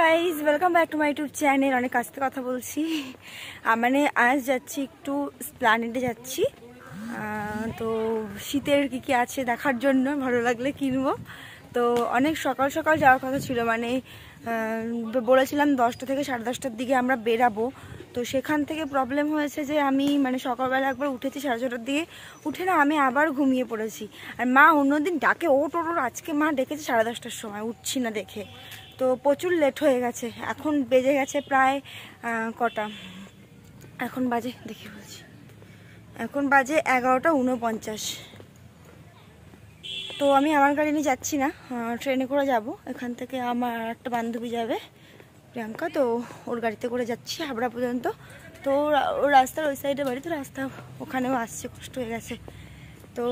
Guys, welcome back to my YouTube channel. অনেক আস্তে কথা বলছি। মানে আজ যাচ্ছি একটু এসপ্ল্যানেডে যাচ্ছি। তো শীতের কি আছে দেখার জন্য, ভালো লাগলে কিনবো। তো অনেক সকাল সকাল যাওয়ার কথা ছিল, মানে বলেছিলাম 10টা থেকে 10:30টার দিকে আমরা বেরাবো। তো সেখান থেকে প্রবলেম হয়েছে যে আমি মানে সকালবেলা একবার উঠেছি 6:30টার দিকে, উঠে না আমি আবার ঘুমিয়ে পড়েছি। আর মা অন্যদিন ডাকে ওট, আজকে মা ডেকেছে 10:30টার সময়, উঠছি না দেখে। তো প্রচুর লেট হয়ে গেছে। এখন বেজে গেছে প্রায় কটা, এখন বাজে দেখি বলছি, এখন বাজে 11:49। তো আমি আমার গাড়ি নিয়ে যাচ্ছি না, ট্রেনে করে যাব। এখান থেকে আমার একটা বান্ধবী যাবে, প্রিয়াঙ্কা, তো ওর গাড়িতে করে যাচ্ছি হাবড়া পর্যন্ত। তো ওর রাস্তার ওই সাইডে বাড়ি, তো রাস্তা ওখানেও আসছে, কষ্ট হয়ে গেছে। তো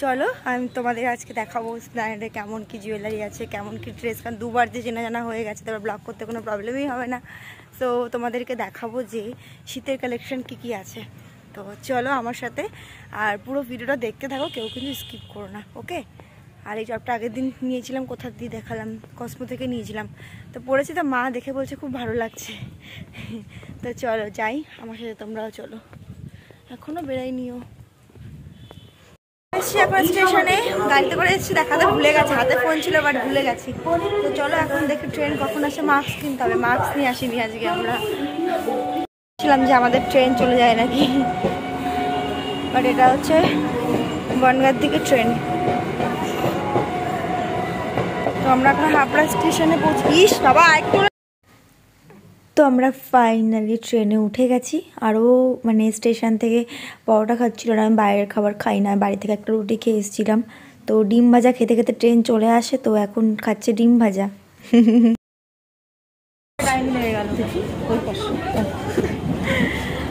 চলো আমি তোমাদের আজকে দেখাবো এসপ্ল্যানেডে কেমন কি জুয়েলারি আছে, কেমন কি ড্রেস, কারণ দুবার যে চেনা জানা হয়ে গেছে, তারপর ব্লগ করতে কোনো প্রবলেমই হবে না। তো তোমাদেরকে দেখাবো যে শীতের কালেকশন কি আছে। তো চলো আমার সাথে, আর পুরো ভিডিওটা দেখতে থাকো, কেউ কিন্তু স্কিপ করো না, ওকে। আর এই টপটা আগের দিন নিয়েছিলাম, কোথা দিয়ে দেখালাম, কসমো থেকে নিয়েছিলাম। তো পরেছি, তো মা দেখে বলছে খুব ভালো লাগছে। তো চলো যাই আমার সাথে, তোমরাও চলো। এখনও বেরাইনিও। এসছি এখন স্টেশনে, গাড়িতে করে এসেছি, দেখাতে ভুলে গেছে, হাতে ফোন ছিল বাট ভুলে গেছি। তো চলো এখন দেখি ট্রেন কখন আসে, মাস্ক কিনতে হবে, মাস্ক নিয়ে আসিনি আজকে। আমরা ছিলাম যে আমাদের ট্রেন চলে যায় নাকি, বাট এটা হচ্ছে বনগাঁর দিকে ট্রেন। তো আমরা এখন হাবড়া স্টেশনে পৌঁছিস বাবা একটু। তো আমরা ফাইনালি ট্রেনে উঠে গেছি। আরও মানে স্টেশন থেকে পরোটা খাচ্ছিল না, আমি বাইরের খাবার খাই না, বাড়ি থেকে একটা রুটি খেয়ে এসেছিলাম। তো ডিম ভাজা খেতে খেতে ট্রেন চলে আসে, তো এখন খাচ্ছে ডিম ভাজা।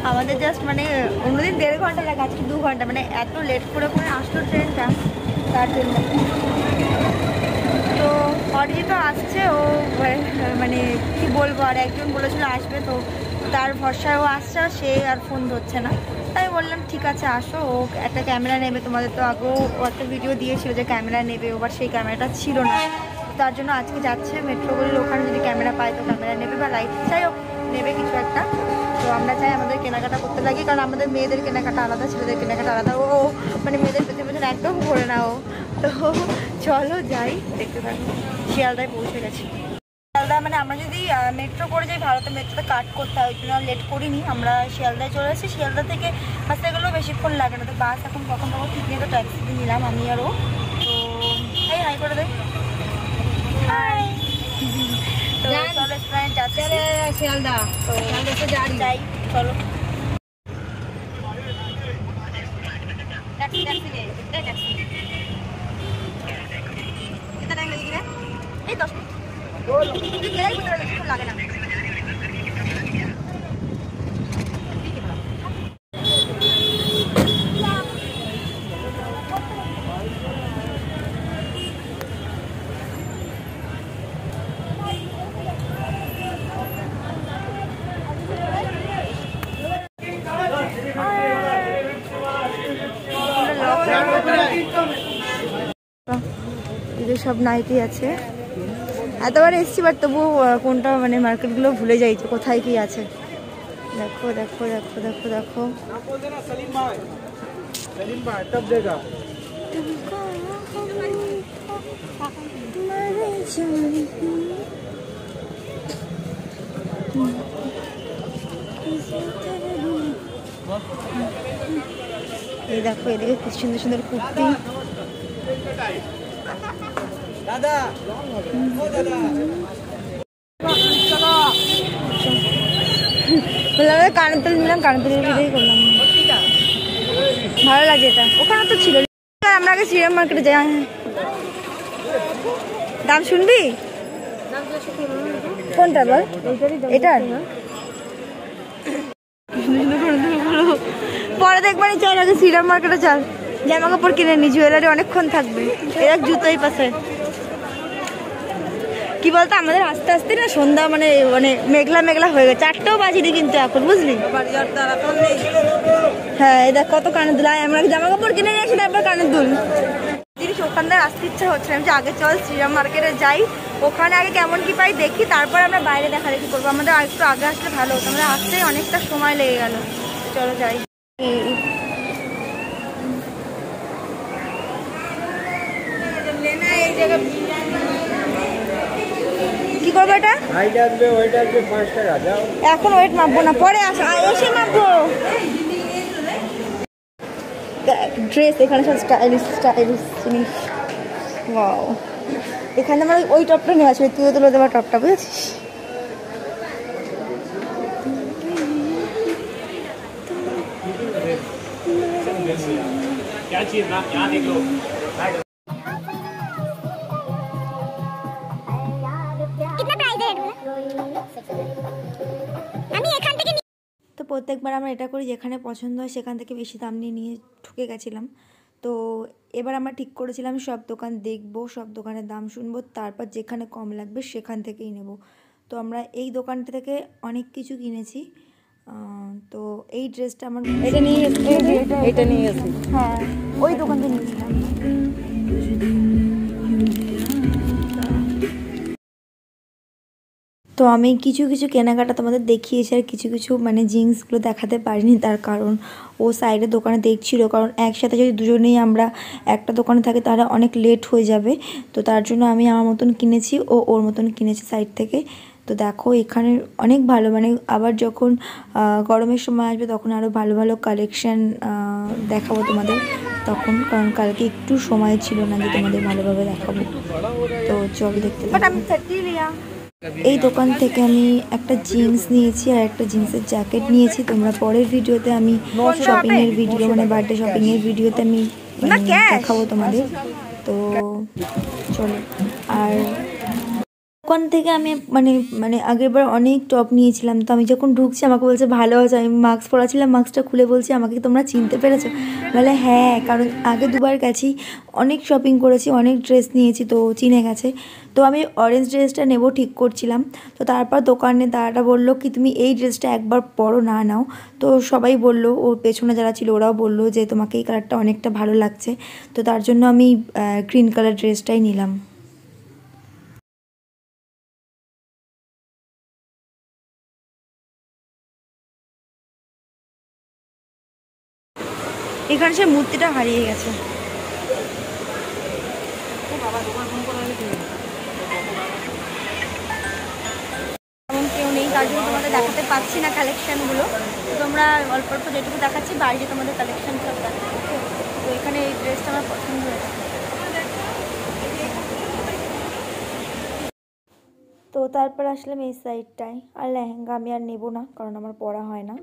আমাদের জাস্ট মানে অন্যদিন 1.5 ঘন্টা লাগে, আজকে 2 ঘন্টা, মানে এত লেট করে করে আসলো ট্রেনটা, তার জন্য। তো অরিজিৎ আসছে, ও মানে কি বলবো, আর একজন বলেছিল আসবে, তো তার ভরসায় ও আসছে, সে আর ফোন ধরছে না। তাই বললাম ঠিক আছে আসো, ও একটা ক্যামেরা নেবে, তোমাদের তো আগেও ও একটা ভিডিও দিয়েছিল যে ক্যামেরা নেবে, ওবার সেই ক্যামেরাটা ছিল না, তার জন্য আজকে যাচ্ছে মেট্রোপলির ওখানে, যদি ক্যামেরা পায় তো ক্যামেরা নেবে, বা লাইট চাই হোক নেবে কিছু একটা। তো আমরা চাই আমাদের কেনাকাটা করতে লাগি, কারণ আমাদের মেয়েদের কেনাকাটা আলাদা, ছেলেদের কেনাকাটা আলাদা। ও মানে মেয়েদের পেছনে পেছনে একদম ঘোরে না ও। তো চলো যাই, দেখতে থাকো। শিয়ালদায় পৌঁছে গেছি। শিয়ালদা মানে আমরা যদি মেট্রো করে যাই, ভারতের মেট্রোতে কাট করতে হয়, ওই জন্য লেট করিনি, আমরা শিয়ালদায় চলে এসেছি। শিয়ালদা থেকে আসতে গেলেও বেশিক্ষণ লাগে না। তো বাস এখন কখন কখন ঠিক নেই, তো ট্যাক্সি দিয়ে নিলাম আমি আর ও। তো হাই করে দেয়, হাই। তো চলো যাচ্ছে শিয়ালদা, তো যাই চলো। टैक्सी टैक्सी ले टैक्सी कितना टाइम लगेगा? ये 10 मिनट लगे ना। এদের সব নাইটি আছে, এতবার এসছি বাট তবুও কোনটা মানে মার্কেটগুলো ভুলে যাই যে কোথায় কি আছে। দেখো দেখো দেখো দেখো দেখো, এই দেখো এদিকে খুব সুন্দর সুন্দর কুর্তি। দাদা কানের তেল নিলাম, কানের তেল দিয়েই করলাম, ভালো লাগে এটা। ওখানে তো ছিল, আমরা আগে শ্রীরাম মার্কেটে যাই। দাম শুনবি কোনটা বল, এটার পরে দেখবানি, চাই আগে শ্রীরাম মার্কেটে চল, জামা কাপড় কিনে নি, জুয়েলারি অনেকক্ষণ থাকবে। এরা জুতোই পাশে কি বলতো, আমাদের আস্তে আস্তে না সন্ধ্যা মানে মানে মেঘলা মেঘলা হয়ে গেছে, 4টাও বাজিনি কিন্তু এখন, বুঝলি। হ্যাঁ এটা কত কানের দুল, আমরা জামা কাপড় কিনে নিয়ে আসি, তারপর কানের দুল জিনিস ওখানটায় আসতে ইচ্ছা হচ্ছে না, আমি আগে চল শ্রীরাম মার্কেটে যাই, ওখানে আগে কেমন কি পাই দেখি, তারপর আমরা বাইরে দেখাদেখি করবো। আমাদের একটু আগে আসলে ভালো হতো, আমাদের আসতেই অনেকটা সময় লেগে গেল। চলো যাই। কি করবো এটা? এখন ওয়েট মাপবো না, পরে এসে মাপবো। ড্রেস এখানে সব স্টাইলিশ স্টাইলিশ জিনিস। ওয়াও, এখানে আমার ওই টপটা নিয়ে আসবে, তুইও তুলে দেবার টপটা, বুঝেছিস? তো প্রত্যেকবার আমরা এটা করি, যেখানে পছন্দ হয় সেখান থেকে বেশি দাম নিয়ে ঠকে গেছিলাম। তো এবার আমরা ঠিক করেছিলাম সব দোকান দেখবো, সব দোকানের দাম শুনবো, তারপর যেখানে কম লাগবে সেখান থেকেই নেব। তো আমরা এই দোকানটা থেকে অনেক কিছু কিনেছি। তো এই ড্রেসটা আমার এটা নিয়ে এসেছি। হ্যাঁ, ওই দোকান থেকে নিয়েছিলাম। তো আমি কিছু কিছু কেনাকাটা তোমাদের দেখিয়েছি, আর কিছু কিছু মানে জিন্সগুলো দেখাতে পারিনি, তার কারণ ও সাইডে দোকানে দেখছিল। কারণ একসাথে যদি দুজনেই আমরা একটা দোকানে থাকি তাহলে অনেক লেট হয়ে যাবে। তো তার জন্য আমি আমার মতন কিনেছি, ও ওর মতন কিনেছি সাইড থেকে। তো দেখো এখানে অনেক ভালো, মানে আবার যখন গরমের সময় আসবে তখন আরও ভালো ভালো কালেকশান দেখাবো তোমাদের তখন, কারণ কালকে একটু সময় ছিল না যে তোমাদের ভালোভাবে দেখাবো। তো চলো দেখতে। এই দোকান থেকে আমি একটা জিন্স নিয়েছি আর একটা জিন্সের জ্যাকেট নিয়েছি। তোমরা পরের ভিডিওতে আমি শপিংয়ের ভিডিও, মানে বার্থডে শপিংয়ের ভিডিওতে আমি দেখাবো তোমাদের। তো চলো। আর দোকান থেকে আমি মানে মানে আগেরবার অনেক টপ নিয়েছিলাম। তো আমি যখন ঢুকছি আমাকে বলছে ভালো আছে, আমি মাস্ক পরাছিলাম, মাস্কটা খুলে বলছি আমাকে তোমরা চিনতে পেরেছো? বলে হ্যাঁ, কারণ আগে দুবার গেছি, অনেক শপিং করেছি, অনেক ড্রেস নিয়েছি, তো চিনে গেছে। তো আমি অরেঞ্জ ড্রেসটা নেব ঠিক করছিলাম, তো তারপর দোকানে দাদাটা বললো কি তুমি এই ড্রেসটা একবার পরো না নাও। তো সবাই বললো, ওর পেছনে যারা ছিল ওরাও বললো যে তোমাকে এই কালারটা অনেকটা ভালো লাগছে। তো তার জন্য আমি গ্রিন কালার ড্রেসটাই নিলাম। এখানে সে মূর্তিটা হারিয়ে গেছে। এমন কেউ নেই, তার জন্য তোমাদের দেখাতে পাচ্ছি না কালেকশানগুলো। তোমরা অল্প অল্প যেটুকু দেখাচ্ছি বাইরে তোমাদের কালেকশান সব দেখাচ্ছি। তো এখানে এই ড্রেসটা আমার পছন্দ হয়েছে। তো তারপর আসলাম এই সাইডটায়। আর লেহেঙ্গা আমি আর নেবো না, কারণ আমার পরা হয় না।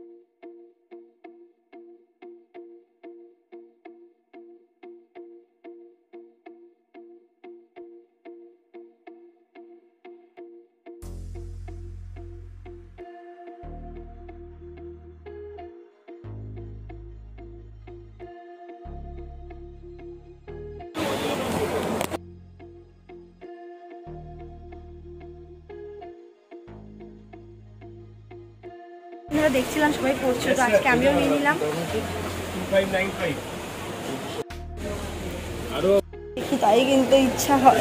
দেখছিলাম সবাই পড়ছিল, তো আজকে আমিও নিয়ে নিলাম। দেখি তাই কিনতে ইচ্ছা হয়।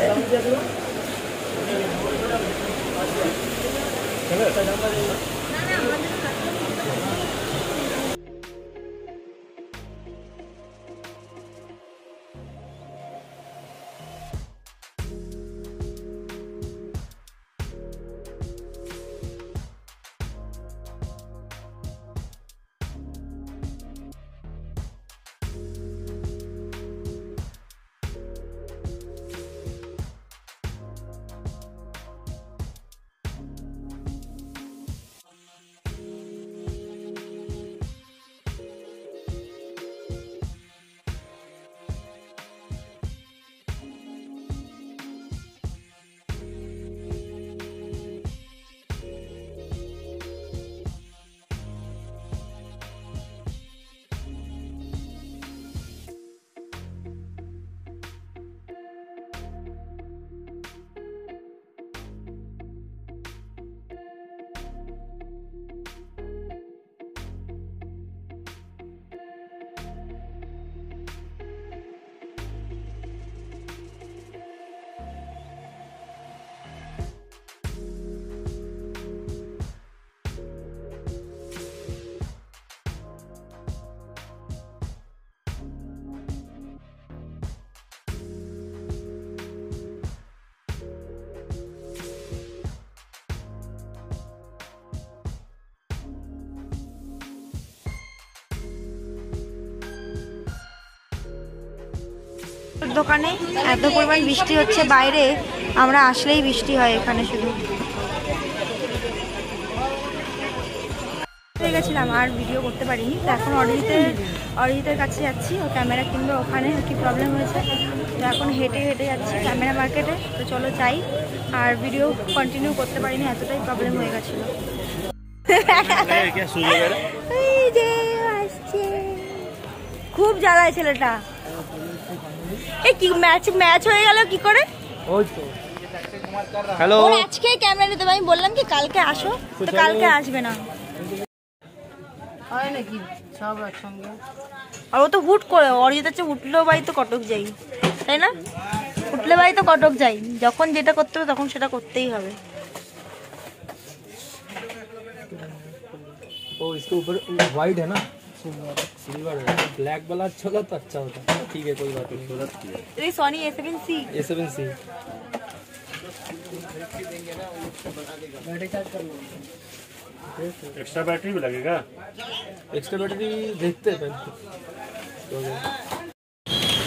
দোকানে এত পরিমাণ বৃষ্টি হচ্ছে বাইরে, আমরা আসলেই বৃষ্টি হয় এখানে শুধু। হয়ে গেছিলাম আর ভিডিও করতে পারিনি, তো এখন অরিজিতের কাছে যাচ্ছি, ও ক্যামেরা কিনবে, ওখানে কি প্রবলেম হয়েছে, তো এখন হেঁটে হেঁটে যাচ্ছি ক্যামেরা মার্কেটে। তো চলো যাই, আর ভিডিও কন্টিনিউ করতে পারিনি, এতটাই প্রবলেম হয়ে গেছিলো। খুব জ্বালায় ছেলেটা। এই কি ম্যাচ হয়ে গেল কি করে? হ্যালো, আজকে ক্যামেরা নিতে হবে, আমি বললাম কি কালকে আসো, তো কালকে আসবে না। হয় নাকি সব একসঙ্গে? আর ও তো হুট করে, অরিজিৎ হচ্ছে উঠলেও বাড়ি তো কটক যাই, তাই না? উঠলে বাড়ি তো কটক যাই, যখন যেটা করতে হবে তখন সেটা করতেই হবে। ओ इसके ऊपर वाइट है ना, सिल्वर है, ब्लैक वाला अच्छा होता तो अच्छा होता। ठीक है, कोई बात नहीं। ये Soni A7C A7C extra battery भी लगेगा। एक्स्ट्रा बैटरी देखते हैं पहले।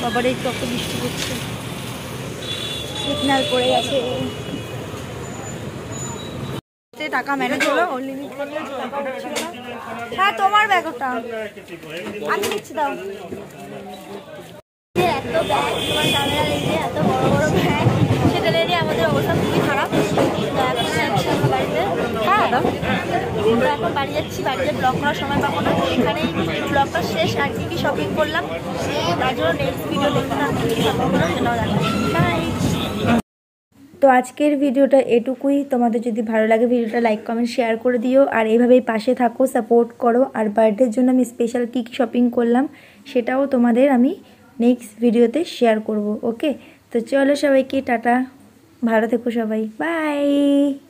বাবার এই কত বৃষ্টি পড়ছে, সিগন্যাল পড়ে গেছে। টাকা ম্যানেজ হলো, ওর লিমিট করলে টাকা উঠছিল না। হ্যাঁ তোমার ব্যাগ ওটা আমি দিচ্ছি, দাও। এত ব্যাগ, তোমার ক্যামেরা লেগে এত বড় বড় ব্যাগ, সেটা নিয়ে আমাদের অবস্থা খুবই খারাপ। তো এখন যাচ্ছি আমরা বাড়িতে। হ্যাঁ, তো এখন বাড়ি যাচ্ছি, বাড়িতে ব্লগ করার সময় পাবো না, তো এখানেই ব্লগটা শেষ। আর কি কি শপিং করলাম তার জন্য নেক্সট ভিডিও দেখতে থাকবো, কি শপিং করলাম সেটাও দেখাবো। বাই। তো আজকের ভিডিওটা এটুকুই। তোমাদের যদি ভালো লাগে ভিডিওটা লাইক কমেন্ট শেয়ার করে দিও, আর এইভাবেই পাশে থাকো, সাপোর্ট করো। আর বার্থডের জন্য আমি স্পেশাল কী কী শপিং করলাম সেটাও তোমাদের আমি নেক্সট ভিডিওতে শেয়ার করব। ওকে, তো চলো সবাইকে টাটা, ভালো থেকো সবাই, বাই।